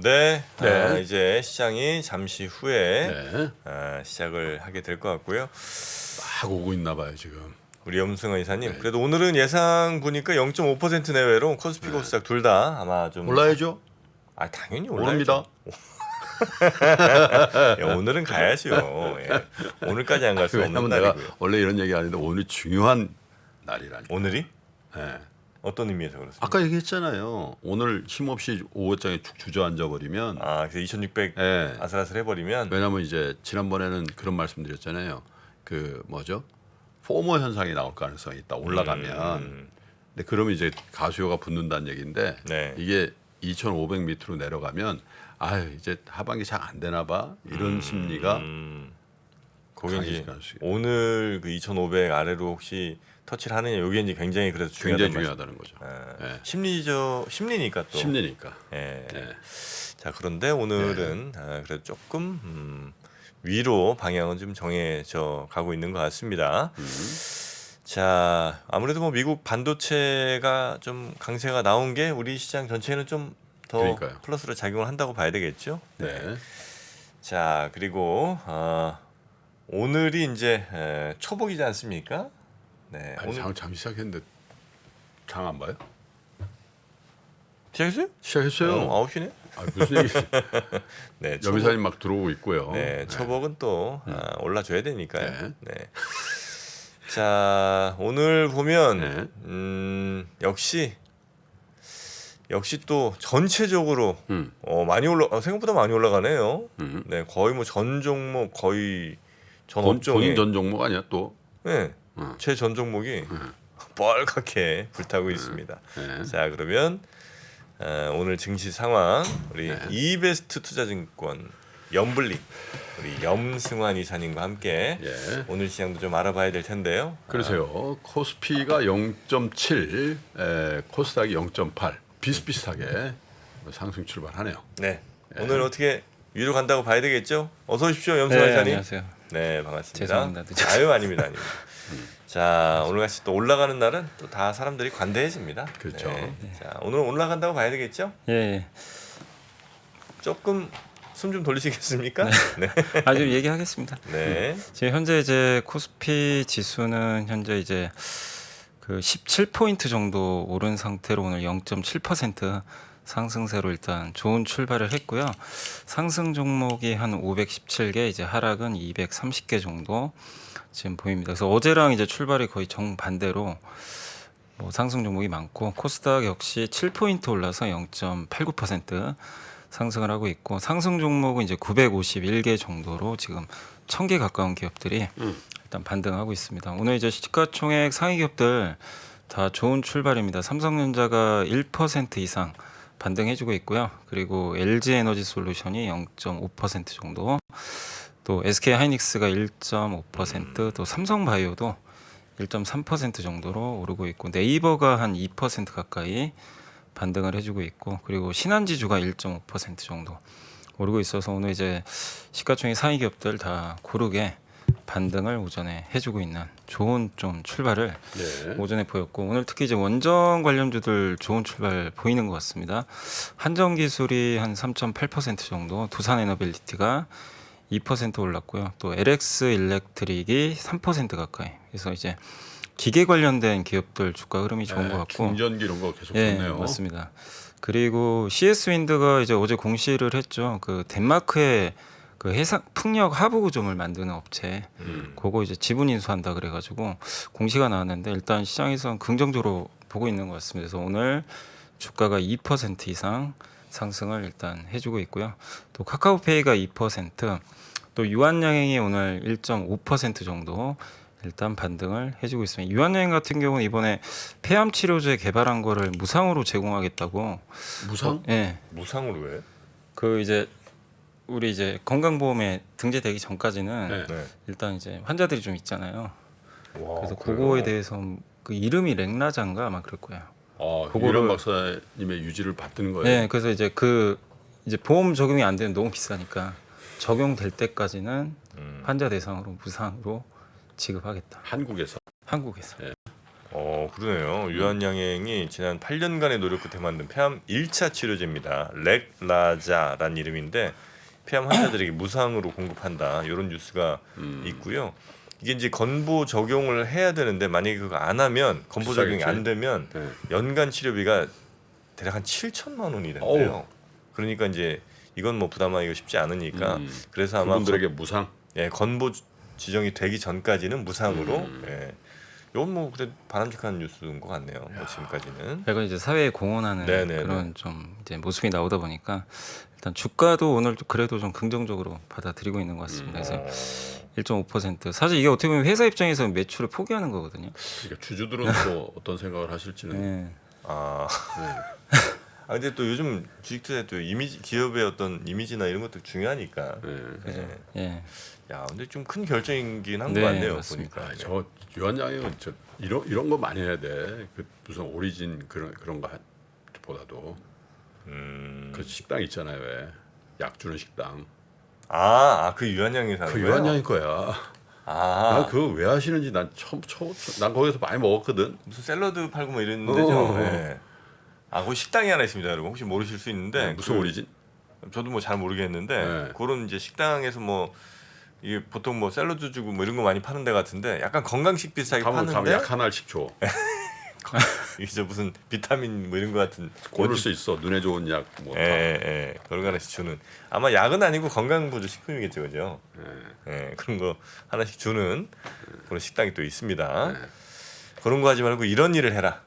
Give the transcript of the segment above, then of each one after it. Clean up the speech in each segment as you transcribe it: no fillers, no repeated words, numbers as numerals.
가운데 네. 이제 시장이 잠시 후에 네. 시작을 하게 될 것 같고요. 막 오고 있나 봐요 지금. 우리 염승환 이사님, 네. 그래도 오늘은 예상 보니까 0.5% 내외로 코스피 코스닥 둘 다 아마 좀 올라야죠. 당연히 오릅니다. 올라야죠. 예, 오늘은 가야죠. 예. 오늘까지 안 갈 수 없는 왜냐면 내가 날이고요. 원래 이런 얘기 아닌데 오늘 중요한 날이라니까. 오늘이 네. 어떤 의미에서 그렇습니까? 아까 얘기했잖아요. 오늘 힘없이 5호장에 축 주저앉아 버리면. 그래서 2,600 네. 아슬아슬 해버리면 왜냐면 이제 지난번에는 그런 말씀드렸잖아요. 그 뭐죠? 포모 현상이 나올 가능성이 있다. 올라가면. 근데 그러면 이제 가수요가 붙는다는 얘기인데 네. 이게 2,500 밑으로 내려가면 이제 하반기 잘 안 되나 봐. 이런 심리가 거기 이제 강해질 가능성이 오늘 그 2,500 아래로 혹시 터치를 하느냐, 이게 이제 굉장히 그래서 굉장히 중요하다는 중요하다는 거죠. 말씀. 네. 심리니까 또. 심리니까. 예. 네. 자, 그런데 오늘은 그래도 조금 위로 방향은 좀 정해져 가고 있는 것 같습니다. 자, 아무래도 뭐 미국 반도체가 좀 강세가 나온 게 우리 시장 전체에는 좀 더 그러니까요. 플러스로 작용을 한다고 봐야 되겠죠. 네. 자, 그리고 오늘이 이제 초복이지 않습니까? 네. 아니, 오늘 잠 시작했는데 장 안 봐요? 시작했어요? 시작했어요. 9시네. 무슨 얘기? 네. 여기사님 막 들어오고 있고요. 네, 초복은 또 올라줘야 되니까요. 네. 네. 자, 오늘 보면 역시 또 전체적으로 많이 생각보다 많이 올라가네요. 네, 거의 뭐 전 종목, 거의 전 업종에 본인 전 종목 아니야 또? 네, 제 전 종목이 빨갛게 불타고 있습니다. 네. 자, 그러면 오늘 증시 상황 우리 이베스트 투자증권 염블리 우리 염승환 이사님과 함께 예. 오늘 시장도 좀 알아봐야 될 텐데요. 그러세요. 코스피가 0.7, 코스닥이 0.8 비슷비슷하게 상승 출발하네요. 네, 오늘 어떻게 위로 간다고 봐야 되겠죠? 어서 오십시오, 염승환 네, 이사님. 안녕하세요. 네, 반갑습니다. 죄송합니다, 늦어서. 아닙니다. 자, 오늘 같이 또 올라가는 날은 또 다 사람들이 관대해집니다. 그렇죠. 네. 자, 오늘 올라간다고 봐야 되겠죠? 예. 조금 숨 좀 돌리시겠습니까? 네. 좀 얘기하겠습니다. 네. 지금 현재 이제 코스피 지수는 현재 이제 그 17포인트 정도 오른 상태로 오늘 0.7% 상승세로 일단 좋은 출발을 했고요. 상승 종목이 한 517개, 이제 하락은 230개 정도 지금 보입니다. 그래서 어제랑 이제 출발이 거의 정반대로 뭐 상승 종목이 많고, 코스닥 역시 7포인트 올라서 0.89% 상승을 하고 있고, 상승 종목은 이제 951개 정도로 지금 1000개 가까운 기업들이 일단 반등하고 있습니다. 오늘 이제 시가총액 상위 기업들 다 좋은 출발입니다. 삼성전자가 1% 이상 반등해주고 있고요. 그리고 LG에너지솔루션이 0.5% 정도, 또 SK하이닉스가 1.5%, 또 삼성바이오도 1.3% 정도로 오르고 있고, 네이버가 한 2% 가까이 반등을 해주고 있고, 그리고 신한지주가 1.5% 정도 오르고 있어서 오늘 이제 시가총액 상위 기업들 다 고르게 반등을 오전에 해주고 있는 좋은 좀 출발을 오전에 보였고, 오늘 특히 이제 원전 관련주들 좋은 출발 보이는 것 같습니다. 한전기술이 한 3.8% 정도, 두산에너빌리티가 2% 올랐고요. 또 LX 일렉트릭이 3% 가까이. 그래서 이제 기계 관련된 기업들 주가 흐름이 좋은 것 같고, 충전기 이런 거 계속 좋네요. 맞습니다. 그리고 CS 윈드가 이제 어제 공시를 했죠. 그 덴마크의 그 해상 풍력 하부 구조물 만드는 업체, 그거 이제 지분 인수한다 그래가지고 공시가 나왔는데, 일단 시장에서는 긍정적으로 보고 있는 것 같습니다. 그래서 오늘 주가가 2% 이상 상승을 일단 해주고 있고요. 또 카카오페이가 2%, 또 유한양행이 오늘 1.5% 정도 일단 반등을 해주고 있습니다. 유한여행 같은 경우는 이번에 폐암 치료제 개발한 거를 무상으로 제공하겠다고. 무상? 예. 무상으로 왜? 그 이제 우리 이제 건강보험에 등재되기 전까지는 네. 일단 이제 환자들이 좀 있잖아요. 와, 그래서 그래요? 그거에 대해서 그 이름이 렉나자인가 아마 그럴 거예요. 유런 박사님의 유지를 받드는 거예요. 네, 그래서 이제 그 이제 보험 적용이 안 되면 너무 비싸니까 적용될 때까지는 환자 대상으로 무상으로 지급하겠다. 한국에서. 한국에서. 네. 그러네요. 유한양행이 지난 8년간의 노력 끝에 만든 폐암 1차 치료제입니다. 렉라자란 이름인데 폐암 환자들에게 무상으로 공급한다. 이런 뉴스가 있고요. 이게 이제 건보 적용을 해야 되는데 만약에 그거 안 하면 건보 적용이 비싸겠지? 안 되면 네. 연간 치료비가 대략 한 7천만 원이 된대요. 어우. 그러니까 이제 이건 뭐 부담하기가 쉽지 않으니까 그래서 아마 그분들에게 무상. 건보 지정이 되기 전까지는 무상으로 이건 뭐 그래 바람직한 뉴스인 것 같네요. 뭐 지금까지는. 이건 이제 사회에 공헌하는 네네네. 그런 좀 이제 모습이 나오다 보니까 일단 주가도 오늘 그래도 좀 긍정적으로 받아들이고 있는 것 같습니다. 그래서 1.5% 사실 이게 어떻게 보면 회사 입장에서 매출을 포기하는 거거든요. 그러니까 주주들은 또 어떤 생각을 하실지는. 네. 아 네. 근데 또 요즘 주식 투자 또 이미지 기업의 어떤 이미지나 이런 것도 중요하니까. 네. 예. 야 근데 좀 큰 결정이긴 한 네, 것 같네요. 맞습니다. 보니까. 저 유한양은 저 이런 거 많이 해야 돼. 그 무슨 오리진 그런 거 보다도 그 식당 있잖아요. 왜 약 주는 식당. 그 유한양이 사는 그 거예요? 유한양이 거야. 난 그거 왜 하시는지 난 난 거기서 많이 먹었거든. 무슨 샐러드 팔고 뭐 이런 데죠. 어. 네. 거기 식당이 하나 있습니다, 여러분. 혹시 모르실 수 있는데 무슨 오리진? 저도 뭐 잘 모르겠는데 네. 그런 이제 식당에서 뭐 이게 보통 뭐 샐러드 주고 뭐 이런 거 많이 파는 데 같은데 약간 건강식 비슷하게 가면 파는데 약 하나씩 줘. 이게 저 무슨 비타민 뭐 이런 거 같은 고를 수 있어. 눈에 좋은 약 뭐. 그런 거 하나씩 주는 아마 약은 아니고 건강보조 식품이겠죠, 그죠? 그런 거 하나씩 주는 그런 식당이 또 있습니다. 네. 그런 거 하지 말고 이런 일을 해라.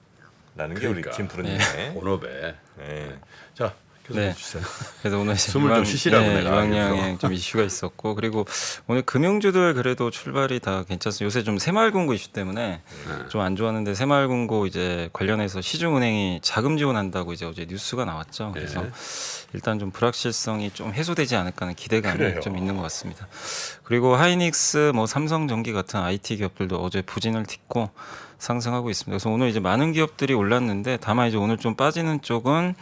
라는 게 그러니까. 우리 김프로님의 본업에. 네. 자, 계속 네. 해주세요. 그래서 오늘 숨을 좀 쉬시라고 내가 유한양행 좀 이슈가 있었고 그리고 오늘 금융주들 그래도 출발이 다 괜찮습니다. 요새 좀 새마을금고 이슈 때문에 좀 안 좋았는데 새마을금고 이제 관련해서 시중은행이 자금 지원한다고 이제 어제 뉴스가 나왔죠. 그래서 네. 일단 좀 불확실성이 좀 해소되지 않을까 하는 기대감이 그래요. 좀 있는 것 같습니다. 그리고 하이닉스, 뭐 삼성전기 같은 IT 기업들도 어제 부진을 딛고 상승하고 있습니다. 그래서 오늘 이제 많은 기업들이 올랐는데 다만 이제 오늘 좀 빠지는 쪽은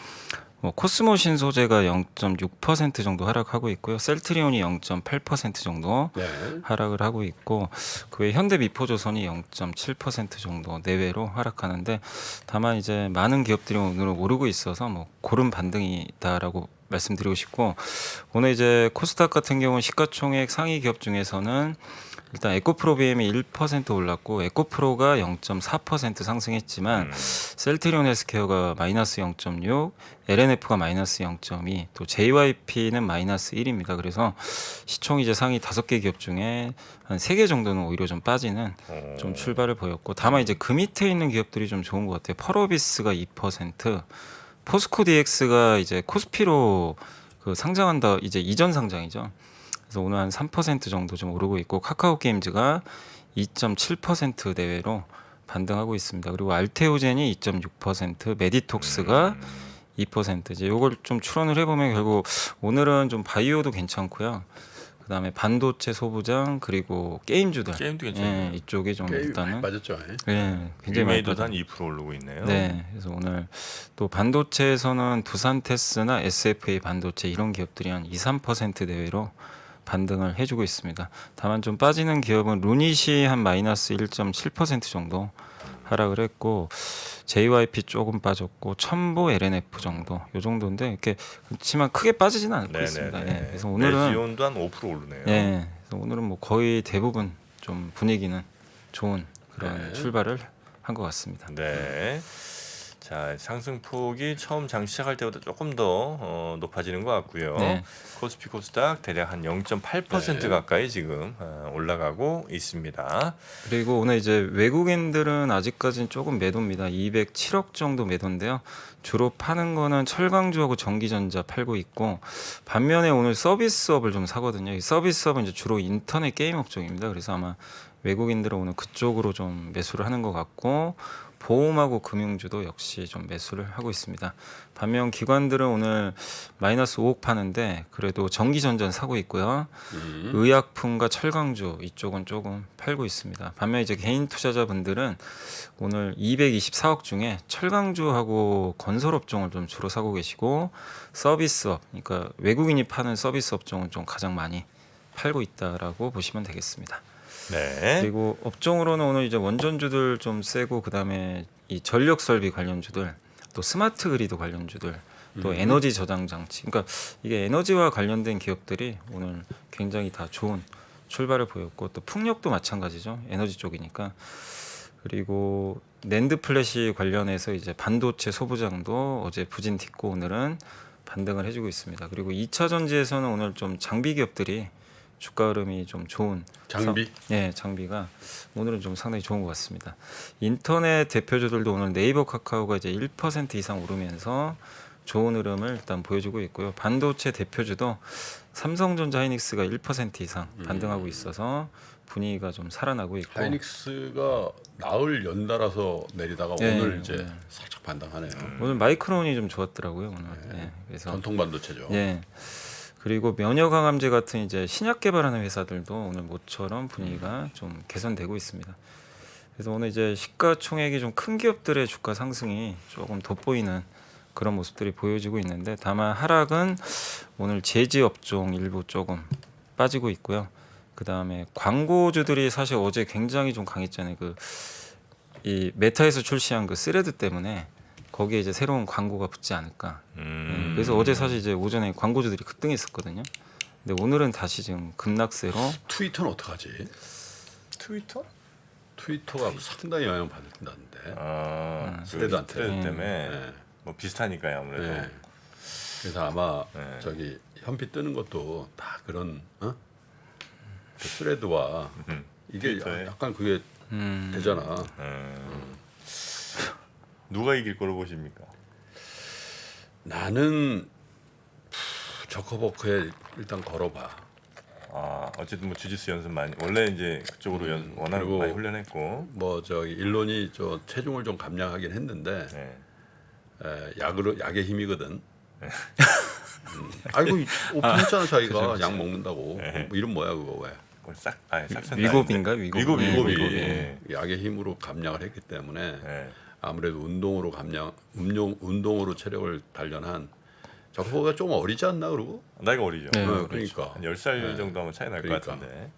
뭐 코스모 신소재가 0.6% 정도 하락하고 있고요. 셀트리온이 0.8% 정도 네. 하락을 하고 있고 그 외에 현대미포조선이 0.7% 정도 내외로 하락하는데 다만 이제 많은 기업들이 오늘 오르고 있어서 뭐 고른 반등이 있다라고 말씀드리고 싶고 오늘 이제 코스닥 같은 경우는 시가총액 상위 기업 중에서는 일단 에코프로비엠이 1% 올랐고 에코프로가 0.4% 상승했지만 셀트리온 헬스케어가 마이너스 0.6, LNF가 마이너스 0.2, 또 JYP는 마이너스 1입니다. 그래서 시총 이제 상위 5개 기업 중에 한 3개 정도는 오히려 좀 빠지는 좀 출발을 보였고 다만 이제 그 밑에 있는 기업들이 좀 좋은 것 같아요. 펄어비스가 2%, 포스코 DX가 이제 코스피로 그 상장한다 이제 이전 상장이죠. 그래서 오늘 한 3% 정도 좀 오르고 있고 카카오 게임즈가 2.7% 내외로 반등하고 있습니다. 그리고 알테오젠이 2.6%, 메디톡스가 2% 이제 요걸 좀 추론을 해보면 결국 오늘은 좀 바이오도 괜찮고요. 그다음에 반도체 소부장 그리고 게임주들 게임도 괜찮네요. 이쪽이 좀 게임 일단은 많이 빠졌죠. 유메이도 굉장히 많이 한 빠졌- 2% 오르고 있네요. 네, 그래서 오늘 또 반도체에서는 두산테스나 SFA 반도체 이런 기업들이 한 2~3% 내외로 반등을 해주고 있습니다. 다만 좀 빠지는 기업은 루닛이 한 마이너스 1.7% 정도 하락을 했고 JYP 조금 빠졌고 첨보 LNF 정도 요 정도인데 이렇게 그렇지만 크게 빠지지는 않고 있습니다. 예, 그래서 오늘은 메지온도 한 5% 오르네요. 예, 그래서 오늘은 뭐 거의 대부분 좀 분위기는 좋은 그런 네. 출발을 한 것 같습니다. 네. 자 상승폭이 처음 장 시작할 때보다 조금 더 높아지는 것 같고요. 네. 코스피 코스닥 대략 한 0.8% 네. 가까이 지금 올라가고 있습니다. 그리고 오늘 이제 외국인들은 아직까지는 조금 매도입니다. 207억 정도 매도인데요. 주로 파는 거는 철강주하고 전기전자 팔고 있고 반면에 오늘 서비스업을 좀 사거든요. 이 서비스업은 이제 주로 인터넷 게임 업종입니다. 그래서 아마 외국인들은 오늘 그쪽으로 좀 매수를 하는 것 같고 보험하고 금융주도 역시 좀 매수를 하고 있습니다. 반면 기관들은 오늘 마이너스 5억 파는데 그래도 전기전자 사고 있고요. 의약품과 철강주 이쪽은 조금 팔고 있습니다. 반면 이제 개인 투자자분들은 오늘 224억 중에 철강주하고 건설 업종을 좀 주로 사고 계시고 서비스업, 그러니까 외국인이 파는 서비스 업종은 좀 가장 많이 팔고 있다라고 보시면 되겠습니다. 네. 그리고 업종으로는 오늘 이제 원전주들 좀 세고 그다음에 이 전력 설비 관련주들 또 스마트 그리드 관련주들 또 에너지 저장 장치 그러니까 이게 에너지와 관련된 기업들이 오늘 굉장히 다 좋은 출발을 보였고 또 풍력도 마찬가지죠. 에너지 쪽이니까. 그리고 낸드 플래시 관련해서 이제 반도체 소부장도 어제 부진 딛고 오늘은 반등을 해주고 있습니다. 그리고 2차 전지에서는 오늘 좀 장비 기업들이 주가 흐름이 좀 좋은 장비? 네, 장비가 오늘은 좀 상당히 좋은 것 같습니다. 인터넷 대표주들도 오늘 네이버 카카오가 이제 1% 이상 오르면서 좋은 흐름을 일단 보여주고 있고요. 반도체 대표주도 삼성전자 하이닉스가 1% 이상 반등하고 있어서 분위기가 좀 살아나고 있고 하이닉스가 나흘 연달아서 내리다가 네, 오늘 이제 네. 살짝 반등하네요. 오늘 마이크론이 좀 좋았더라고요. 오늘. 네, 그래서 전통 반도체죠. 예. 그리고 면역 항암제 같은 이제 신약 개발하는 회사들도 오늘 모처럼 분위기가 좀 개선되고 있습니다. 그래서 오늘 이제 시가총액이 좀 큰 기업들의 주가 상승이 조금 돋보이는 그런 모습들이 보여지고 있는데 다만 하락은 오늘 제지 업종 일부 조금 빠지고 있고요. 그 다음에 광고주들이 사실 어제 굉장히 좀 강했잖아요. 그 이 메타에서 출시한 그 스레드 때문에 거기에 이제 새로운 광고가 붙지 않을까. 그래서 어제 사실 이제 오전에 광고주들이 급등했었거든요. 근데 오늘은 다시 지금 급락세로. 트위터는 어떡하지? 트위터? 트위터가 상당히 영향 받는다는데. 아, 스레드한테. 스레드 때문에 네. 뭐 비슷하니까요 아무래도. 네. 그래서 아마 네. 저기 현피 뜨는 것도 다 그런 그 스레드와 이게 트위터에. 약간 그게 되잖아. 누가 이길 거로 보십니까? 나는 저커버크에 일단 걸어봐. 아 어쨌든 뭐 주짓수 연습 많이 원래 이제 그쪽으로 워낙 그리고 많이 훈련했고. 뭐 저기 일론이 저 체중을 좀 감량하긴 했는데 네. 약의 힘이거든. 아이고 오픈했잖아 자기가 약 먹는다고. 네. 뭐 이름 뭐야 그거 왜? 싹 위고비인가 위고비. 위고비. 위고비. 예. 약의 힘으로 감량을 했기 때문에 네. 아무래도 운동으로 체력을 단련한 저거가 좀 어리지 않나 그러고? 나이가 어리죠. 네, 그러니까 한 10살 네. 정도 하면 차이 날 것 그러니까. 같은데.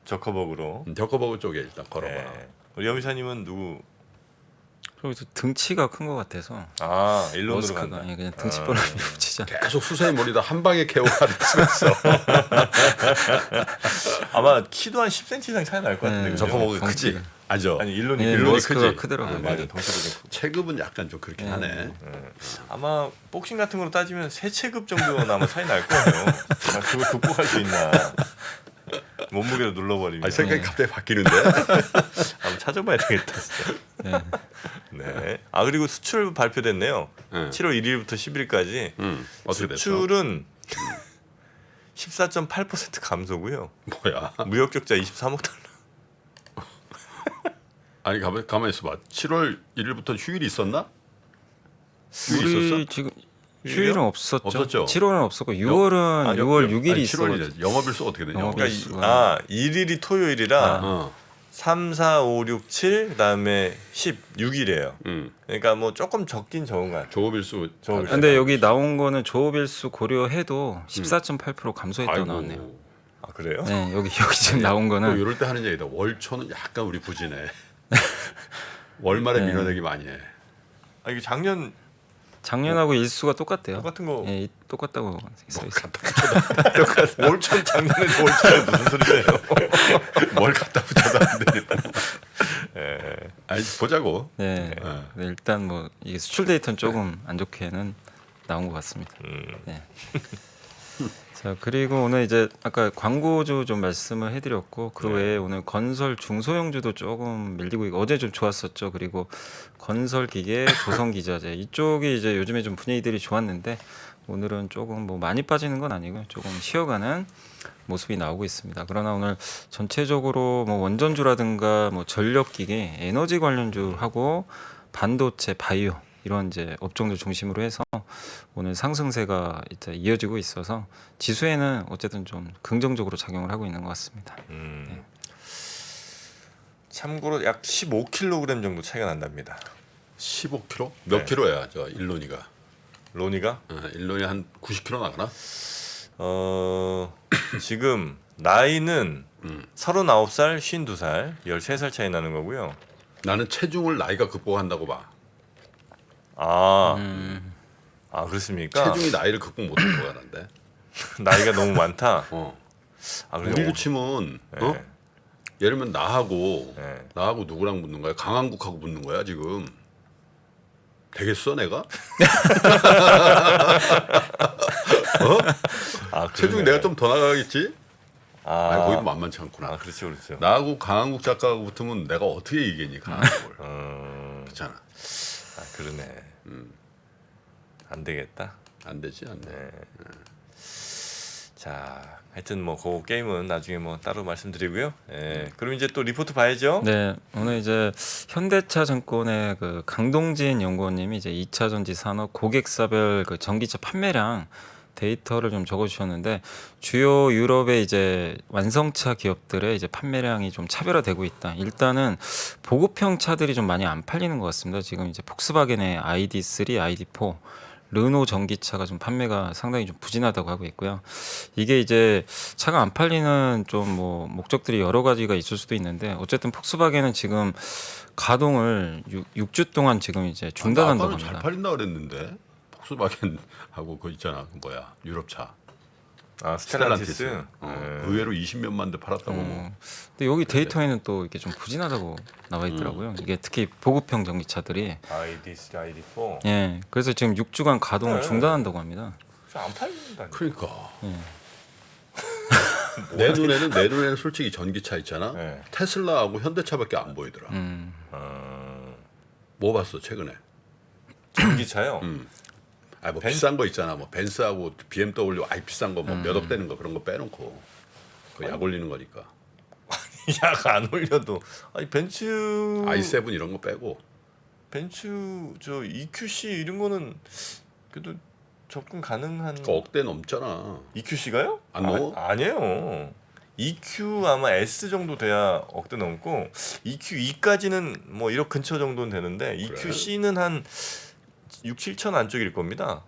저커버그로. 저커버그 쪽에 일단 걸어봐. 네. 우리 여미사님은 누구? 그리고 또 등치가 큰 것 같아서 아 일론으로 머스크가 간다. 예, 그냥 등치벌을 붙이자. 계속 수세에 몰리다 한 방에 KO가 됐어. 아마 키도 한 10cm 이상 차이 날 것 같은데. 네. 그죠? 저커버그 덩치가. 크지? 아죠. 아니 일론이 예, 일론이 머스크가 크지. 크더라고요. 맞아 네. 덩치도 좀 크고. 체급은 약간 좀 그렇긴 하네. 네. 아마 복싱 같은 거로 따지면 세 체급 정도는 아마 차이 날 거예요. 아, 그걸 극복할 수 있나? 몸무게로 눌러버리면. 아니, 생각이 갑자기 바뀌는데. 한번 찾아봐야 되겠다 진짜. 네. 네. 아 그리고 수출 발표됐네요. 네. 7월 1일부터 10일까지 어떻게 됐어? 수출은 14.8% 감소고요. 뭐야? 무역 적자 23억 달러. 아니 가만히 있어봐. 7월 1일부터 휴일이 있었나? 휴일 우리 있었어? 지금 휴일이요? 휴일은 없었죠. 없었죠? 7월은 없었고 6월은 6월 6일이 아니, 있어. 7월이래. 영업일수 어떻게 되냐? 영업일- 그러니까 수가. 1일이 토요일이라 어. 3, 4, 5, 6, 7 그다음에 16일이에요. 음. 그러니까 뭐 조금 적긴 적은 것 같아요. 조업일수. 조업일수. 근데 여기 나온 거는 조업일수 고려해도 14.8% 감소했다고 아이고. 나왔네요. 아 그래요? 네, 여기 지금 나온 또 거는 이럴 때 하는 얘기다. 월초는 약간 우리 부진해. 월말에 네. 밀어내기 많이 해. 아 이게 작년 작년하고 일수가 똑같대요. 똑같은 거 예, 똑같다고 써 있어요. 월초 작년에 월초에 무슨 소리예요? 뭘 갖다 붙여다 안 되니까. 예. 아니 보자고. 네. 네, 일단 뭐 이게 수출 데이터는 조금 안 좋게는 나온 것 같습니다. 네. 자 그리고 오늘 이제 아까 광고주 좀 말씀을 해드렸고 그 외에 오늘 건설 중소형주도 조금 밀리고 있고 어제 좀 좋았었죠. 그리고 건설기계, 조선기자재 이쪽이 이제 요즘에 좀 분위기들이 좋았는데 오늘은 조금 뭐 많이 빠지는 건 아니고 조금 쉬어가는 모습이 나오고 있습니다. 그러나 오늘 전체적으로 뭐 원전주라든가 뭐 전력기계, 에너지 관련주하고 반도체, 바이오 이런 이제 업종들 중심으로 해서 오늘 상승세가 이제 이어지고 있어서 지수에는 어쨌든 좀 긍정적으로 작용을 하고 있는 것 같습니다. 참고로 약 15kg 정도 차이가 난답니다. 15kg? 몇 네. 킬로야 저 일론이가? 로니가 일론이 한 90kg 나가나? 지금 나이는 39살, 52살, 13살 차이 나는 거고요. 나는 체중을 나이가 극복한다고 봐. 아, 아 그렇습니까? 체중이 나이를 극복 못할 것 같은데. 나이가 너무 많다. 아, 우리로 치면 네. 예를 들면 나하고 네. 누구랑 붙는 거야? 강한국하고 붙는 거야 지금. 되겠어 내가? 아, 체중이 그러네. 내가 좀 더 나가겠지? 아, 아니 거기도 만만치 않구나. 아, 그렇죠, 그렇죠. 나하고 강한국 작가하고 붙으면 내가 어떻게 이기니 강한국을. 그렇잖아. 아, 그러네. 안 되겠다. 안 되지 안 돼. 네. 자, 하여튼 뭐 그 게임은 나중에 뭐 따로 말씀드리고요. 예. 그럼 이제 또 리포트 봐야죠. 네, 오늘 이제 현대차 증권의 그 강동진 연구원님이 이제 2차 전지 산업 고객사별 그 전기차 판매량 데이터를 좀 적어주셨는데 주요 유럽의 이제 완성차 기업들의 이제 판매량이 좀 차별화되고 있다. 일단은 보급형 차들이 좀 많이 안 팔리는 것 같습니다. 지금 이제 폭스바겐의 ID3, ID4 르노 전기차가 좀 판매가 상당히 좀 부진하다고 하고 있고요. 이게 이제 차가 안 팔리는 좀 뭐 목적들이 여러 가지가 있을 수도 있는데 어쨌든 폭스바겐은 지금 가동을 6주 동안 지금 이제 중단한다고 아까는 잘 합니다. 팔린다 그랬는데 폭스바겐하고 그 있잖아 그 뭐야 유럽차 아, 스텔란티스. 의외로 20몇만 대 팔았다고 뭐. 근데 여기 데이터에는 또 이게 좀 부진하다고 나와 있더라고요. 이게 특히 보급형 전기차들이 ID3, ID4. 예, 그래서 지금 6주간 가동을 네. 중단한다고 합니다. 안 팔린다. 그러니까 예. 내 눈에는 솔직히 전기차 있잖아. 네. 테슬라하고 현대차밖에 안 보이더라. 뭐 봤어 최근에? 전기차요. 뭐 벤- 비싼 거 있잖아. 뭐 벤츠하고 BMW 아이 비싼 거 뭐 몇 억 되는 거 그런 거 빼놓고 그 약 올리는 거니까. 약 안 올려도 아니 벤츠 i7 이런 거 빼고 벤츠 저 EQC 이런 거는 그래도 접근 가능한 그 억대 넘잖아. EQC가요? 안 넘어? 아니에요. EQ 아마 S 정도 돼야 억대 넘고 EQ2까지는 뭐 1억 근처 정도는 되는데 EQC는 한 6, 7천 안쪽일 겁니다.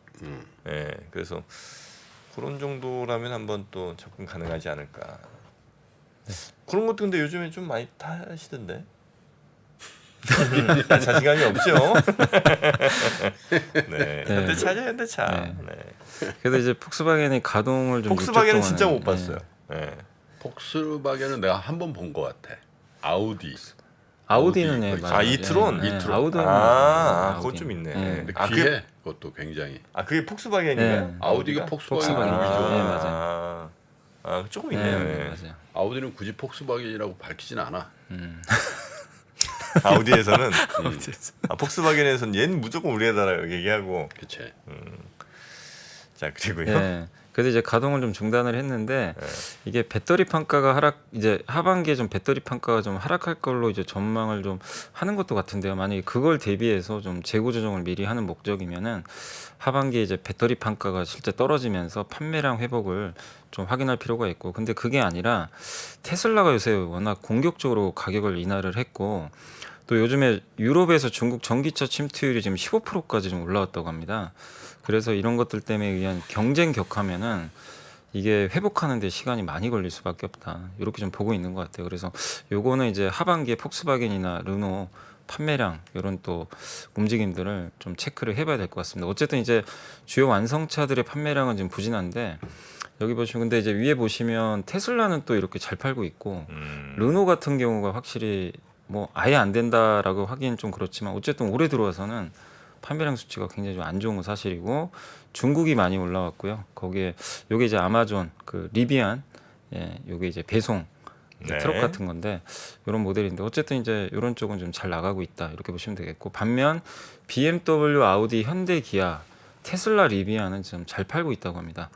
예, 그래서 그런 정도라면 한번 또 접근 가능하지 않을까. 그런 것도 근데 요즘에 좀 많이 타시던데. 자신감이 없죠. 네, 현대차죠, 현대차. 네. 네. 그래서 이제 폭스바겐이 가동을 좀 폭스바겐은 6주 진짜 동안은, 못 봤어요. 네. 폭스바겐은 내가 한 번 본 것 같아. 아우디. 아우디는 예, 아우디 맞아요. 아, 이트론? 예, 이트론. 아우디는 그거 좀 있네. 근데 아, 귀해. 그것도 굉장히. 그게 폭스바겐인가요? 네. 아우디가 폭스바겐 폭스바겐. 이기죠. 네, 맞아요. 조금 네, 있네요. 네, 네. 맞아요. 아우디는 굳이 폭스바겐이라고 밝히진 않아. 아우디에서는 폭스바겐에서는 얘는 무조건 우리나라 얘기하고 그치. 자 그리고요. 예. 그래서 이제 가동을 좀 중단을 했는데 이게 배터리 판가가 하락 이제 하반기에 좀 배터리 판가가 좀 하락할 걸로 이제 전망을 좀 하는 것도 같은데요. 만약에 그걸 대비해서 좀 재고 조정을 미리 하는 목적이면은 하반기에 이제 배터리 판가가 실제 떨어지면서 판매량 회복을 좀 확인할 필요가 있고 근데 그게 아니라 테슬라가 요새 워낙 공격적으로 가격을 인하를 했고 또 요즘에 유럽에서 중국 전기차 침투율이 지금 15%까지 좀 올라왔다고 합니다. 그래서 이런 것들 때문에 의한 경쟁 격하면은 이게 회복하는 데 시간이 많이 걸릴 수밖에 없다. 이렇게 좀 보고 있는 것 같아요. 그래서 요거는 이제 하반기에 폭스바겐이나 르노 판매량 이런 또 움직임들을 좀 체크를 해봐야 될 것 같습니다. 어쨌든 이제 주요 완성차들의 판매량은 지금 부진한데 여기 보시면 근데 이제 위에 보시면 테슬라는 또 이렇게 잘 팔고 있고 르노 같은 경우가 확실히 뭐 아예 안 된다라고 하기엔 좀 그렇지만 어쨌든 올해 들어와서는 판매량 수치가 굉장히 좀 안 좋은 건 사실이고 중국이 많이 올라왔고요. 거기에 요게 이제 아마존 그 리비안 요게 이제 배송 네. 트럭 같은 건데 이런 모델인데 어쨌든 이제 이런 쪽은 좀 잘 나가고 있다 이렇게 보시면 되겠고 반면 BMW, 아우디, 현대, 기아, 테슬라, 리비안은 좀 잘 팔고 있다고 합니다.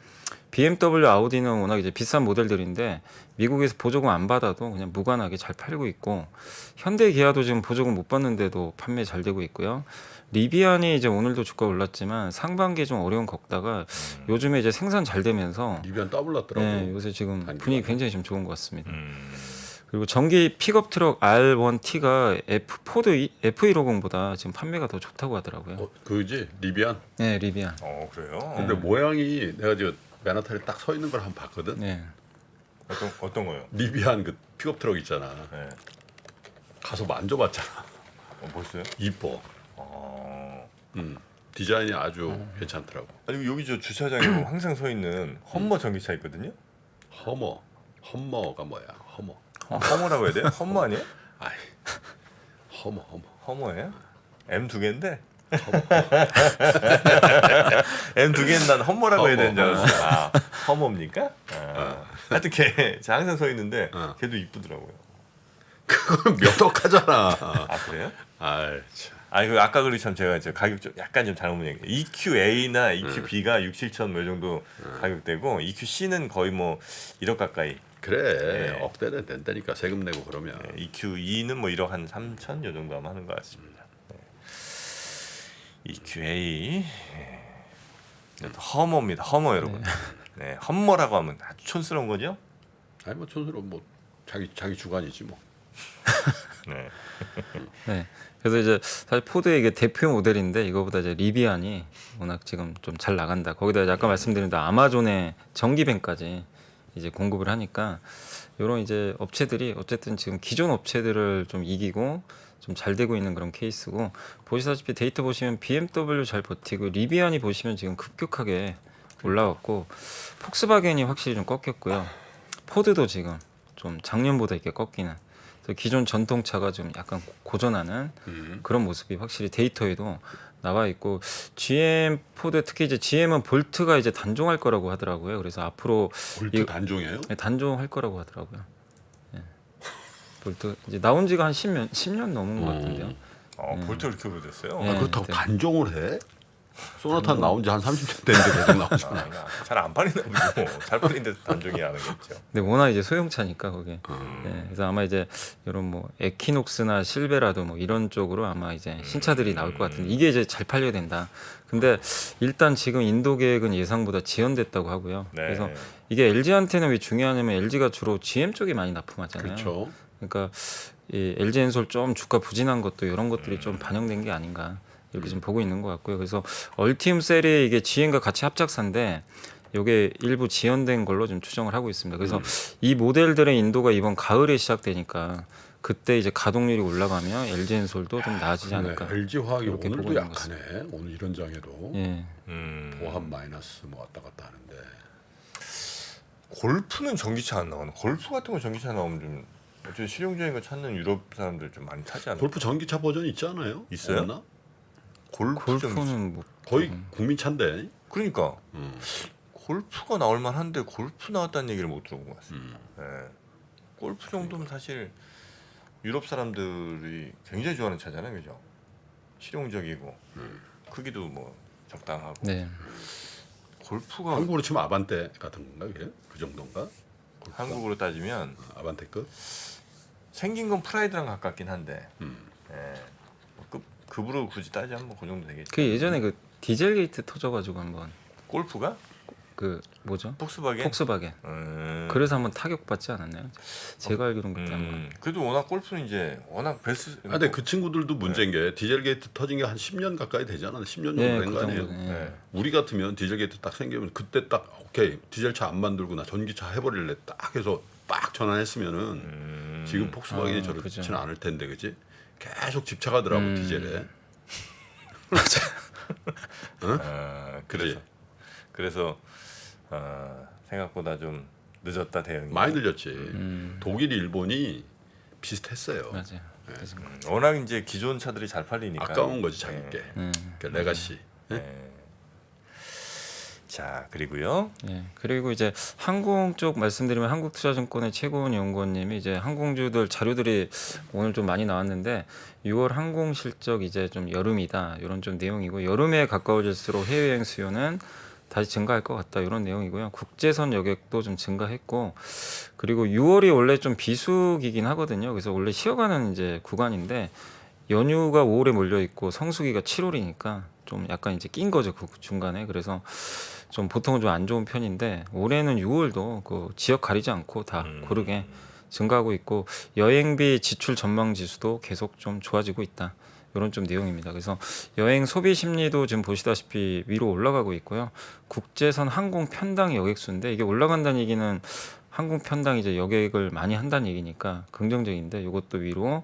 BMW, 아우디는 워낙 이제 비싼 모델들인데 미국에서 보조금 안 받아도 그냥 무관하게 잘 팔고 있고 현대, 기아도 지금 보조금 못 받는데도 판매 잘 되고 있고요. 리비안이 이제 오늘도 주가 올랐지만 상반기에 좀 어려운 겪다가 요즘에 이제 생산 잘 되면서 리비안 더블 났더라고. 네, 요새 지금 단기간에. 분위기 굉장히 좀 좋은 것 같습니다. 그리고 전기 픽업 트럭 R1T가 F150보다 지금 판매가 더 좋다고 하더라고요. 그지 리비안. 네, 리비안. 그래요. 근데 모양이 내가 저 맨하탄에 딱 서 있는 걸 한번 봤거든. 네. 어떤 거요? 리비안 그 픽업 트럭 있잖아. 네. 가서 만져봤잖아. 벌써요? 이뻐. 디자인이 아주 괜찮더라고. 아니 여기 저 주차장에 뭐 항상 서 있는 험머 전기차 있거든요. 험머가 뭐야? 험머. 험머라고 해야 돼요? 험머 아니에요? 아이, 험머. 험머예요? M 두 개인데. M 두 개는 난 험머라고 해야 되는 줄 알았어. 아, 험머입니까? 하여튼 걔 항상 서 있는데 걔도 이쁘더라고요. 그건 면허카잖아. 아 그래요? 아이 참. 아니 그 아까 그리처럼 제가 이제 가격 좀 약간 좀 잘못 얘기해요. EQA나 EQB가 6, 7천 뭐 이 정도 가격대고 EQC는 거의 뭐 1억 가까이. 그래 네. 억대는 된다니까 세금 내고 그러면. 네, EQE는 뭐 1억 한 3천 요 정도 아마 하는 것 같습니다. 네. EQA 허머입니다. 허머 여러분. 네, 험머라고 하면 아주 촌스러운 거죠. 아니 뭐 촌스러운 뭐 자기 주관이지 뭐. 네. 네. 그래서 이제 사실 포드의 이게 대표 모델인데 이거보다 이제 리비안이 워낙 지금 좀 잘 나간다. 거기다 아까 말씀드린 대로 아마존의 전기밴까지 이제 공급을 하니까 이런 이제 업체들이 어쨌든 지금 기존 업체들을 좀 이기고 좀 잘 되고 있는 그런 케이스고 보시다시피 데이터 보시면 BMW 잘 버티고 리비안이 보시면 지금 급격하게 올라왔고 폭스바겐이 확실히 좀 꺾였고요. 포드도 지금 좀 작년보다 이렇게 꺾이는 그래서 기존 전통차가 좀 약간 고전하는 그런 모습이 확실히 데이터에도 나와 있고 GM 포드 특히 이제 GM은 볼트가 이제 단종할 거라고 하더라고요. 그래서 앞으로 볼트 단종이에요? 네, 단종할 거라고 하더라고요. 예. 볼트 이제 나온 지가 한 10년 넘은 것 같은데요. 볼트 이렇게 보셨어요? 네. 그렇다고 네. 단종을 해? 소나타 나온 지 한 30년 됐는데 계속 나오잖아. 잘 안 팔리나 보고 잘 팔리는데 단종이 안 하겠죠. 근데 워낙 이제 소형차니까 거기. 예, 그래서 아마 이제 이런 뭐 에키녹스나 실베라도 뭐 이런 쪽으로 아마 이제 신차들이 나올 것 같은데 이게 이제 잘 팔려야 된다. 근데 일단 지금 인도 계획은 예상보다 지연됐다고 하고요. 네. 그래서 이게 LG한테는 왜 중요하냐면 LG가 주로 GM 쪽에 많이 납품하잖아요. 그렇죠. 그러니까 이 LG 엔솔 좀 주가 부진한 것도 이런 것들이 좀 반영된 게 아닌가 이렇게 좀 보고 있는 것 같고요. 그래서 얼티움 셀이 이게 GM과 같이 합작사인데 이게 일부 지연된 걸로 좀 추정을 하고 있습니다. 그래서 이 모델들의 인도가 이번 가을에 시작되니까 그때 이제 가동률이 올라가면 LG 엔솔도 좀 나아지지 않을까. LG 화학이 이렇게 보고 오늘도 있는 것 약하네. 오늘 이런 장에도 예. 보합 마이너스 뭐 왔다 갔다 하는데. 골프는 전기차 안 나오나? 골프 같은 거 전기차 나오면 좀 어쨌든 실용적인 거 찾는 유럽 사람들 좀 많이 타지 않나? 골프 전기차 버전 있지 않아요? 있어요? 없나? 골프 전기차. 골프는 뭐 거의 국민차인데. 그러니까 골프가 나올 만한데 골프 나왔다는 얘기를 못 들어본 것 같습니다. 예. 골프 정도면 사실 유럽 사람들이 굉장히 좋아하는 차잖아요, 그죠? 실용적이고 크기도 뭐 적당하고. 네. 골프가 한국으로 치면 아반떼 같은 건가 그게? 그 정도인가? 골프가? 한국으로 따지면 아반떼급? 생긴 건 프라이드랑 가깝긴 한데, 예. 뭐 급으로 굳이 따지면 뭐 그 정도 되겠죠. 그 예전에 그 디젤 게이트 터져가지고 한번 골프가 그 뭐죠? 폭스바겐. 폭스바겐. 그래서 한번 타격받지 않았나요? 제가 알기로는 그때 한번. 그래도 워낙 골프는 이제 워낙 베스트. 아, 근데 그 친구들도 문제인 게 디젤 게이트 터진 게 한 10년 가까이 되잖아. 10년 정도 예, 된 그 거 아니에요? 정도. 예. 네. 우리 같으면 디젤 게이트 딱 생기면 그때 딱 오케이 디젤차 안 만들고 나 전기차 해버릴래 딱 해서 빡 전환했으면은 지금 폭스바겐이 아, 저렇지는 그죠. 않을 텐데 그지? 계속 집착하더라고 디젤에. 그래서 그지? 그래서 생각보다 좀 늦었다 대응이. 많이 늘렸지. 독일, 일본이 비슷했어요. 맞아요. 그래서 워낙 이제 기존 차들이 잘 팔리니까. 아까운 거지 자기 게. 그 레가시. 자 그리고요. 예. 그리고 이제 항공 쪽 말씀드리면 한국투자증권의 최고원 연구원님이 이제 항공주들 자료들이 오늘 좀 많이 나왔는데 6월 항공 실적 이제 좀 여름이다 이런 좀 내용이고 여름에 가까워질수록 해외여행 수요는 다시 증가할 것 같다 이런 내용이고요. 국제선 여객도 좀 증가했고 그리고 6월이 원래 좀 비수기긴 하거든요. 그래서 원래 쉬어가는 이제 구간인데 연휴가 5월에 몰려 있고 성수기가 7월이니까 좀 약간 이제 낀 거죠 그 중간에. 그래서 좀 보통은 좀 안 좋은 편인데 올해는 6월도 그 지역 가리지 않고 다 고르게 증가하고 있고 여행비 지출 전망 지수도 계속 좀 좋아지고 있다. 이런 좀 내용입니다. 그래서 여행 소비 심리도 지금 보시다시피 위로 올라가고 있고요. 국제선 항공 편당 여객수인데 이게 올라간다는 얘기는 항공 편당 이제 여객을 많이 한다는 얘기니까 긍정적인데 이것도 위로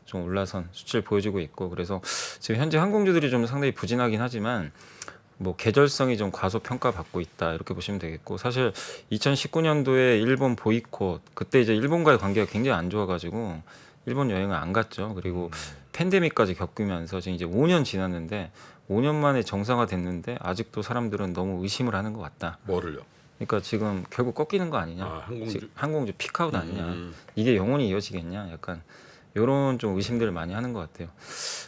좀 올라선 수치를 보여주고 있고 그래서 지금 현재 항공주들이 좀 상당히 부진하긴 하지만 뭐 계절성이 좀 과소평가받고 있다 이렇게 보시면 되겠고 사실 2019년도에 일본 보이콧 그때 이제 일본과의 관계가 굉장히 안 좋아가지고 일본 여행을 안 갔죠. 그리고 팬데믹까지 겪으면서 지금 이제 5년 지났는데 5년 만에 정상화됐는데 아직도 사람들은 너무 의심을 하는 것 같다. 뭐를요? 그러니까 지금 결국 꺾이는 거 아니냐? 아, 항공주. 항공주 피크아웃 아니냐? 이게 영원히 이어지겠냐? 약간 이런 좀 의심들을 많이 하는 것 같아요.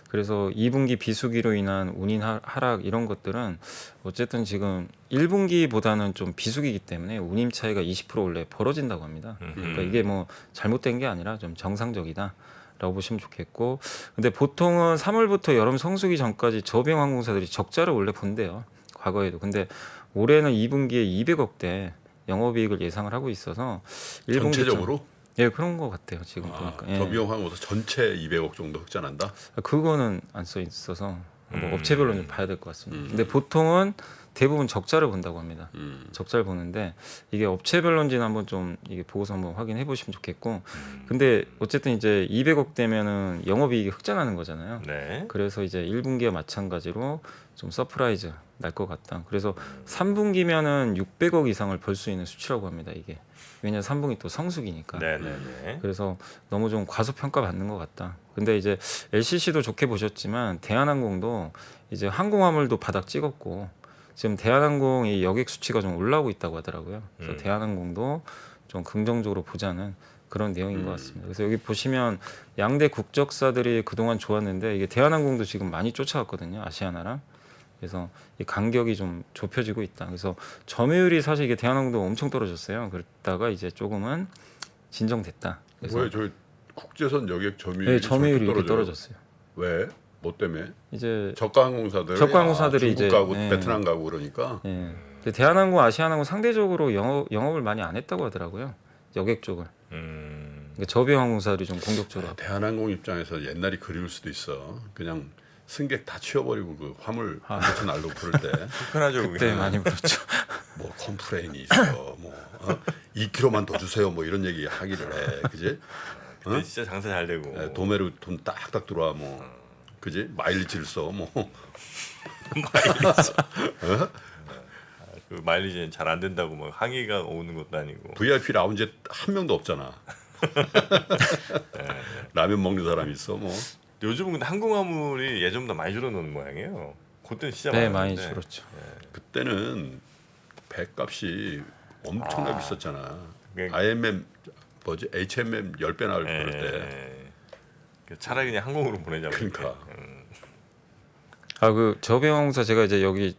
그래서 2분기 비수기로 인한 운임 하락 이런 것들은 어쨌든 지금 1분기보다는 좀 비수기이기 때문에 운임 차이가 20% 원래 벌어진다고 합니다. 그러니까 이게 뭐 잘못된 게 아니라 좀 정상적이다. 라고 보시면 좋겠고 근데 보통은 3월부터 여름 성수기 전까지 저비용 항공사들이 적자를 원래 본대요. 과거에도. 근데 올해는 2분기에 200억대 영업이익을 예상을 하고 있어서 1분기 전체적으로? 예, 그런 것 같아요. 지금 보니까. 예. 저비용 항공사 전체 200억 정도 흑자난다. 그거는 안 써 있어서 뭐 업체별로 좀 봐야 될 것 같습니다. 근데 보통은 대부분 적자를 본다고 합니다. 적자를 보는데 이게 업체별로인지는 한번 좀 이게 보고서 한번 확인해 보시면 좋겠고. 근데 어쨌든 이제 200억 되면은 영업이익이 흑자나는 거잖아요. 네. 그래서 이제 1분기와 마찬가지로 좀 서프라이즈 날 것 같다. 그래서 3분기면은 600억 이상을 벌 수 있는 수치라고 합니다. 이게 왜냐하면 3분기 또 성수기니까. 네네네. 그래서 너무 좀 과소평가 받는 것 같다. 근데 이제 LCC도 좋게 보셨지만 대한항공도 이제 항공화물도 바닥 찍었고 지금 대한항공이 여객 수치가 좀 올라오고 있다고 하더라고요. 그래서 대한항공도 좀 긍정적으로 보자는 그런 내용인 것 같습니다. 그래서 여기 보시면 양대 국적사들이 그동안 좋았는데 이게 대한항공도 지금 많이 쫓아왔거든요. 아시아나랑. 그래서 이 간격이 좀 좁혀지고 있다. 그래서 점유율이 사실 이게 대한항공도 엄청 떨어졌어요. 그러다가 이제 조금은 진정됐다. 그래서 왜 저 국제선 여객 점유율이 네, 점유율이 저렇게 이렇게 떨어졌어요. 왜? 뭐 때문에? 이제 저가 항공사들 저가 항공사들이 중국 이제, 가고 네. 베트남 가고 그러니까 예. 근데 대한항공, 아시아나항공 상대적으로 영업을 많이 안 했다고 하더라고요. 여객 쪽을. 그러니까 저비용 항공사들이 좀 공격적으로. 대한항공 입장에서 옛날이 그리울 수도 있어. 그냥 승객 다 치워버리고 그 화물 반도체 날로 부를 때 뭐 편하죠. 그때 그게. 많이 물었죠. 컴플레인이 있어. 뭐 2kg만 더 주세요. 뭐 이런 얘기 하기를 해. 그지? 근데 진짜 장사 잘 되고. 네, 도매로 돈 딱딱 들어와 뭐. 그지? 마일리지를 써. 뭐. 그 마일리지는 잘 안 된다고 뭐 항의가 오는 것도 아니고. VIP 라운지에 한 명도 없잖아. 라면 먹는 사람이 있어. 뭐. 요즘은 근데 항공화물이 예전보다 많이 줄어드는 모양이에요. 그때는 진짜 네, 많았는데. 많이 줄었죠. 그때는 배값이 엄청나게 비쌌잖아. 그게- IMM 뭐지? HMM 10배 나올 그럴 때. 차라리 그냥 항공으로 보내자고. 그러니까. 아, 그 저비용 항공사 제가 이제 여기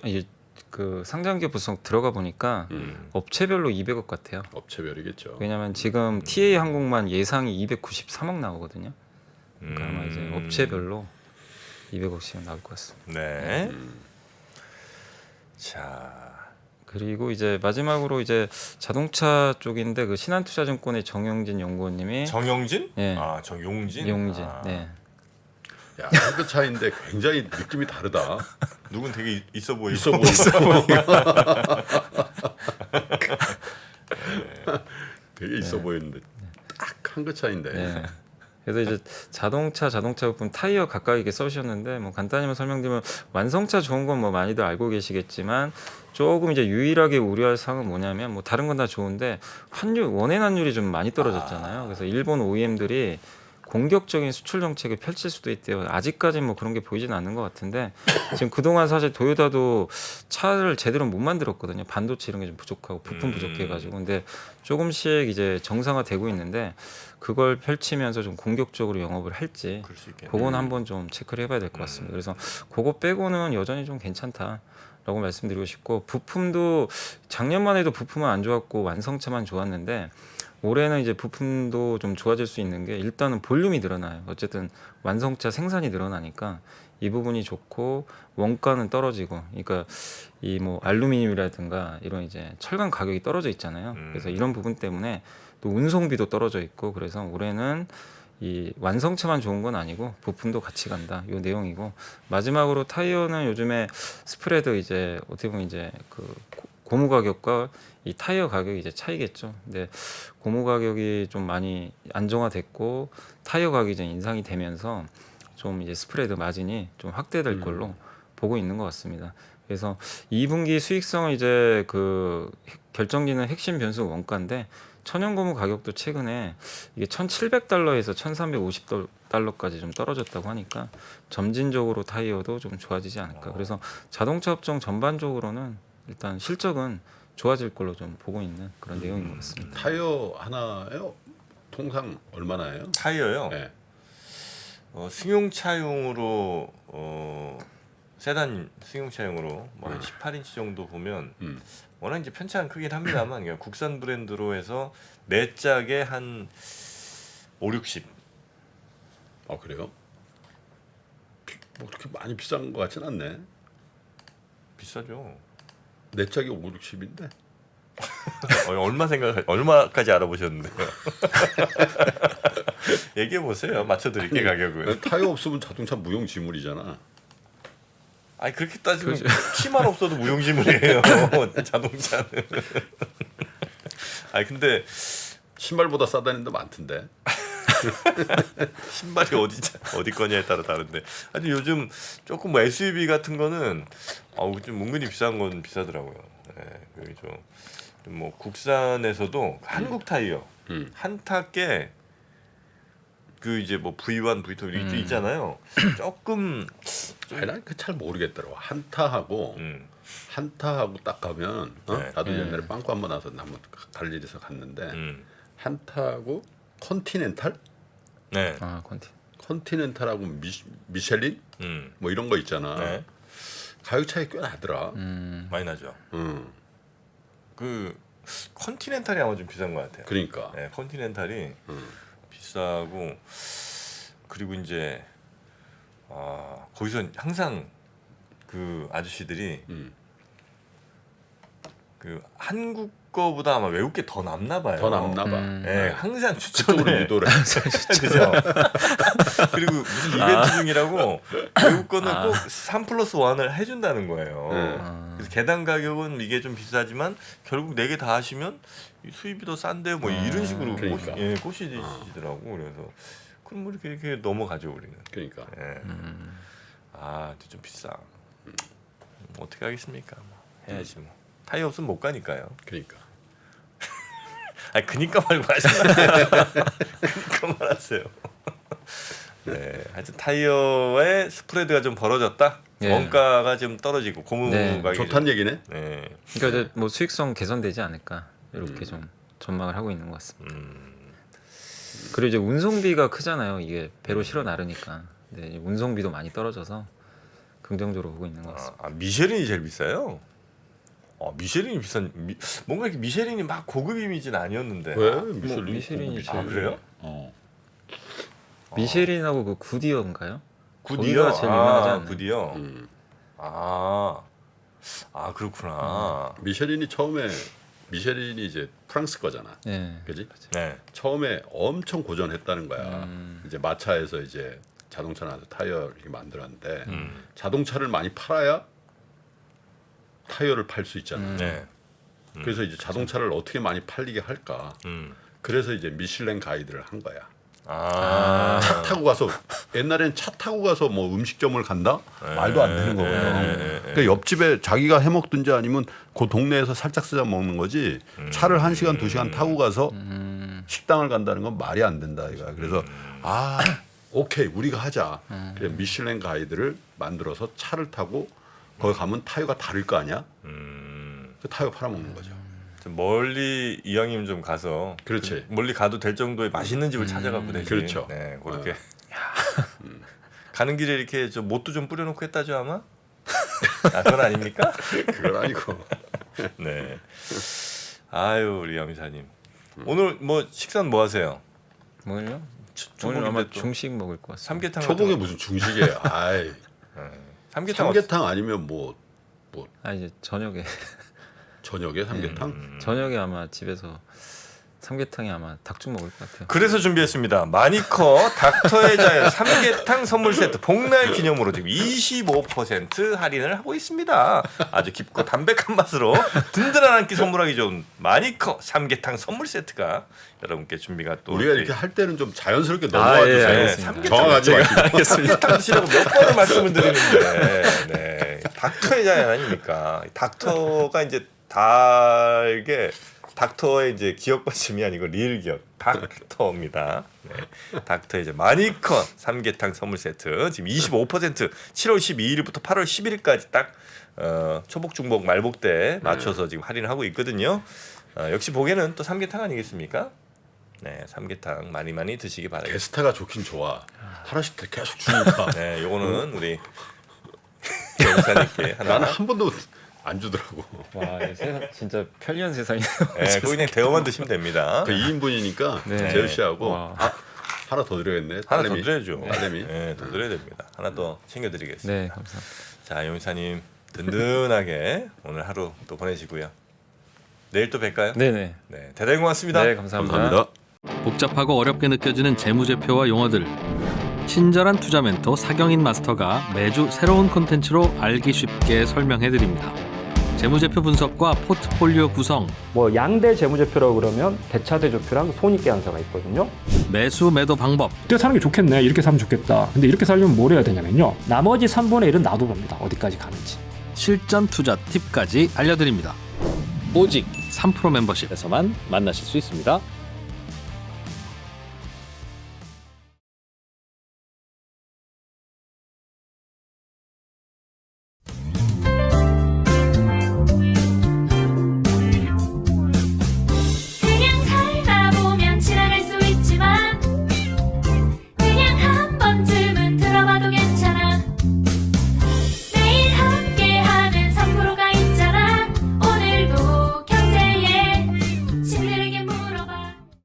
이제 그 상장기업 구성 들어가 보니까 업체별로 200억 같아요. 업체별이겠죠. 왜냐면 지금 TA 항공만 예상이 293억 나오거든요. 그러니까 아마 이제 업체별로 200억씩 나올 것 같습니다. 네. 자. 그리고 이제 마지막으로 이제 자동차 쪽인데 그 신한투자증권의 정영진 연구원님이 정영진? 예. 아, 정용진? 용진, 아, 네. 야, 한끗 차이인데 굉장히 느낌이 다르다. 누군 되게 있어 보이고. 있어 보이고. 되게 있어 보이는데 딱 한끗 차이인데. 네. 그래서 이제 자동차 부품 타이어 각각 이렇게 써주셨는데 뭐 간단히만 설명드리면 완성차 좋은 건 뭐 많이들 알고 계시겠지만 조금 이제 유일하게 우려할 사항은 뭐냐면 뭐 다른 건 다 좋은데 원엔 환율이 좀 많이 떨어졌잖아요. 그래서 일본 OEM들이 공격적인 수출 정책을 펼칠 수도 있대요. 아직까지는 뭐 그런 게 보이진 않는 것 같은데 지금 그동안 사실 도요타도 차를 제대로 못 만들었거든요. 반도체 이런 게 좀 부족하고 부품 부족해가지고 근데 조금씩 이제 정상화되고 있는데 그걸 펼치면서 좀 공격적으로 영업을 할지 그럴 수 있겠네. 그건 한번 좀 체크를 해봐야 될 것 같습니다. 그래서 그거 빼고는 여전히 좀 괜찮다라고 말씀드리고 싶고 부품도 작년만 해도 부품은 안 좋았고 완성차만 좋았는데 올해는 이제 부품도 좀 좋아질 수 있는 게 일단은 볼륨이 늘어나요. 어쨌든 완성차 생산이 늘어나니까 이 부분이 좋고 원가는 떨어지고, 그러니까 이 뭐 알루미늄이라든가 이런 이제 철강 가격이 떨어져 있잖아요. 그래서 이런 부분 때문에 또 운송비도 떨어져 있고 그래서 올해는 이 완성차만 좋은 건 아니고 부품도 같이 간다. 이 내용이고 마지막으로 타이어는 요즘에 스프레드 이제 어떻게 보면 이제 그 고무 가격과 이 타이어 가격이 이제 차이겠죠. 근데 고무 가격이 좀 많이 안정화됐고 타이어 가격이 이제 인상이 되면서 좀 이제 스프레드 마진이 좀 확대될 걸로 보고 있는 것 같습니다. 그래서 2분기 수익성은 이제 그 결정짓는 핵심 변수 원가인데 천연 고무 가격도 최근에 이게 1,700달러에서 1,350달러까지 좀 떨어졌다고 하니까 점진적으로 타이어도 좀 좋아지지 않을까. 그래서 자동차 업종 전반적으로는 일단 실적은 좋아질 걸로 좀 보고 있는 그런 내용인 것 같습니다. 타이어 하나요? 통상 얼마나 해요? 타이어요. 네. 승용차용으로 세단 승용차용으로 뭐 한 18인치 정도 보면 워낙 이제 편차는 크긴 합니다만 그냥 국산 브랜드로 해서 내 짝에 한 5, 60. 아 그래요? 뭐 그렇게 많이 비싼 것 같진 않네. 비싸죠. 내 짝이 5, 60인데. 얼마까지 알아보셨는데요? 얘기해 보세요. 맞춰드릴게 가격은. 타이어 없으면 자동차 무용지물이잖아. 아니 그렇게 따지면 키만 없어도 무용지물이에요. 자동차는. 아니 근데 신발보다 싸다는 데 많던데. 신발이 어디 거냐에 따라 다른데. 아니 요즘 조금 뭐 SUV 같은 거는 좀 은근히 비싼 건 비싸더라고요. 네, 그게 좀뭐 국산에서도 한국 타이어 한타께 그 이제 뭐 V1, V2 있잖아요. 조금 아니 난 그 잘 모르겠더라고. 한타하고 딱 가면 네. 나도 옛날에 빵꾸 한번 나서 한번 갈 일이 있어 갔는데 한타하고 컨티넨탈? 네. 아, 컨티. 컨티넨탈하고 미셸린 뭐 이런 거 있잖아. 네. 가격 차이 꽤 나더라. 많이 나죠. 그 컨티넨탈이 아마 좀 비싼 것 같아요. 그러니까. 네, 컨티넨탈이 비싸고 그리고 이제 거기서 항상 그 아저씨들이 그 한국 거보다 아마 외국 게 더 남나 봐요. 더 남나 봐. 네, 항상 그쪽으로 추천을 유도를. 그죠? 그리고 무슨 이벤트 중이라고 외국 거는 꼭 3+1을 해준다는 거예요. 그래서 개당 가격은 이게 좀 비싸지만 결국 4개 다 하시면 수입이 더 싼데 뭐 이런 식으로 그러니까. 꼬시더라고. 그래서 그럼 뭐 이렇게 넘어가죠 우리는. 그러니까. 예. 근데 좀 비싸. 어떻게 하겠습니까? 뭐 해야지 뭐. 타이어 없으면 못 가니까요. 그러니까. 아니 그니까 말고 하시나요? 그니까 말하세요. 네, 하여튼 타이어의 스프레드가 좀 벌어졌다. 예. 원가가 좀 떨어지고 고무 네. 가격이 좋다는 얘기네. 네. 그러니까 이제 뭐 수익성 개선되지 않을까 이렇게 좀 전망을 하고 있는 것 같습니다. 그리고 이제 운송비가 크잖아요. 이게 배로 실어 나르니까. 네, 이제 운송비도 많이 떨어져서 긍정적으로 보고 있는 것 같습니다. 미쉐린이 제일 비싸요. 미쉐린이 뭔가 이렇게 미쉐린이 막 고급 이미지는 아니었는데. 왜? 미쉐린이 아 그래요? 미쉐린하고 그 구디어인가요? 굿이요? 거기가 제일 유명하지 않나요? 굿이요. 그렇구나. 미쉐린이 이제 프랑스 거잖아. 네. 그지? 네. 처음에 엄청 고전했다는 거야. 이제 마차에서 이제 자동차 나와서 타이어 이렇게 만들었는데 자동차를 많이 팔아야 타이어를 팔 수 있잖아. 네. 그래서 이제 자동차를 어떻게 많이 팔리게 할까. 그래서 이제 미슐랭 가이드를 한 거야. 차 타고 가서 옛날엔 차 타고 가서 뭐 음식점을 간다? 말도 안 되는 거거든. 그러니까 옆집에 자기가 해 먹든지 아니면 그 동네에서 살짝 쓰자 먹는 거지. 차를 1시간 2시간 타고 가서 식당을 간다는 건 말이 안 된다 이거야. 그래서 오케이 우리가 하자. 그래 미슐랭 가이드를 만들어서 차를 타고 거기 가면 타이어가 다를 거 아니야? 그 타이어 팔아먹는 거죠. 좀 멀리 이왕이면 좀 가서 그렇지. 멀리 가도 될 정도의 맛있는 집을 찾아가고 대신 그렇죠. 네, 그렇게 가는 길에 이렇게 좀 못도 좀 뿌려놓고 했다죠 아마? 그건 아닙니까? 그건 아니고. 네. 아유 우리 여미사님 오늘 뭐 식사는 뭐 하세요? 오늘요? 초복인데 오늘 아마 또 중식 먹을 것 같습니다. 삼계탕 초복에 같은 무슨 중식이에요. 아이. 삼계탕 아니면 뭐 이제 저녁에 저녁에 삼계탕? 저녁에 아마 집에서 삼계탕이 아마 닭죽 먹을 것 같아요. 그래서 준비했습니다. 마니커 닥터의 자연 삼계탕 선물 세트 복날 기념으로 지금 25% 할인을 하고 있습니다. 아주 깊고 담백한 맛으로 든든한 한 끼 선물하기 좋은 마니커 삼계탕 선물 세트가 여러분께 준비가 또 우리가 이렇게 할 때는 좀 자연스럽게 넘어와 주세요. 알겠습니다. 정확하지 마시고. 삼계탕 드시라고 몇 번을 말씀을 드리는데 네. 닥터의 자연 아닙니까? 닥터가 이제 달게 닥터의 이제 기억 받침이 아니고 리을 기억 닥터입니다. 네. 닥터 이제 마니커 삼계탕 선물 세트 지금 25% 7월 12일부터 8월 11일까지 딱 초복 중복 말복 때 맞춰서 지금 할인을 하고 있거든요. 역시 보기에는 또 삼계탕 아니겠습니까? 네, 삼계탕 많이 많이 드시기 바랍니다. 게스트가 좋긴 좋아. 하나씩 계속 주니까. 네, 요거는 우리 영사님께 하나. 나는 한 번도 안 주더라고. 와, 세상 진짜 편리한 세상이네요. 네, 그거 그냥 데워만 드시면 됩니다. 그 2인분이니까 네. 재우 씨하고 와. 하나 더 드려야겠네. 하나 더 딸내미. 드려야죠. 딸내미. 네, 더 드려야 됩니다. 하나 더 챙겨드리겠습니다. 네, 감사합니다. 자, 용사님 든든하게 오늘 하루 또 보내시고요. 내일 또 뵐까요? 네네. 네, 대단히 고맙습니다. 네, 감사합니다. 감사합니다. 복잡하고 어렵게 느껴지는 재무제표와 용어들. 친절한 투자 멘토 사경인 마스터가 매주 새로운 콘텐츠로 알기 쉽게 설명해드립니다. 재무제표 분석과 포트폴리오 구성, 뭐 양대 재무제표라고 그러면 대차대조표랑 손익계산서가 있거든요. 매수 매도 방법, 이때 사는 게 좋겠네. 이렇게 사면 좋겠다. 근데 이렇게 살려면 뭘 해야 되냐면요. 나머지 3분의 1은 놔둬봅니다. 어디까지 가는지. 실전 투자 팁까지 알려드립니다. 오직 3프로 멤버십 에서만 만나실 수 있습니다.